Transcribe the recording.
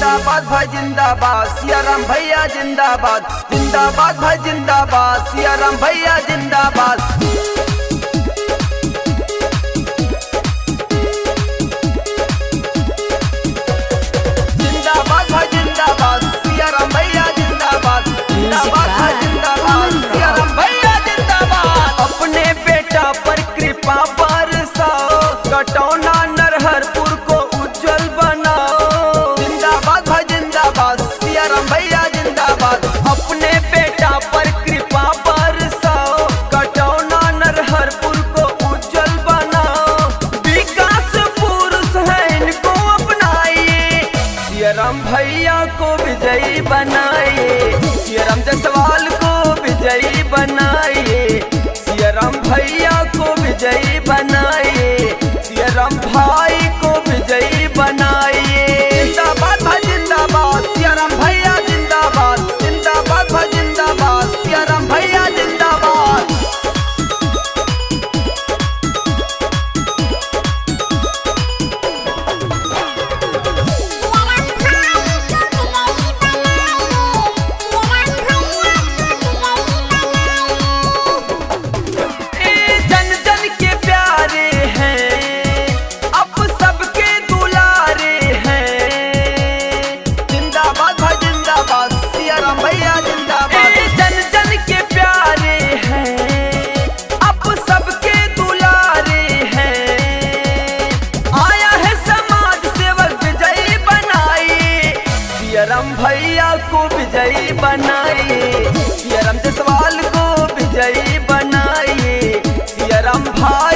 जिंदाबाद भाई जिंदाबाद, सियाराम भैया जिंदाबाद, जिंदाबाद भाई जिंदाबाद, सियाराम भैया जिंदाबाद। जिंदाबाद भाई जिंदाबाद, सियाराम भैया जिंदाबाद, जिंदाबाद भाई जिंदाबाद, सियाराम भैया जिंदाबाद। अपने बेटा पर कृपा बरसाओ, कटौना नरहरपुर को उज्जवल बनाओ। जिंदाबाद भाई जिंदाबाद, सियाराम भैया जिंदाबाद। अपने बेटा पर कृपा बरसाओ, कटौना नरहरपुर को उज्जवल बनाओ। विकास पुरुष है इनको अपनाइए, सियाराम भैया को विजयी बनाइए, सियाराम जायसवाल को विजयी बनाइए, सियाराम भैया को विजयी बनाइए, सियाराम भाई को विजयी बनाइए। जिंदाबाद भाई जिंदाबाद, सियाराम भैया जिंदाबाद, जिंदाबाद भाई जिंदाबाद, सियाराम भैया जिंदाबाद। सियाराम भैया को विजयी बनाइए, सियाराम जायसवाल को विजयी बनाइए, सियाराम भाई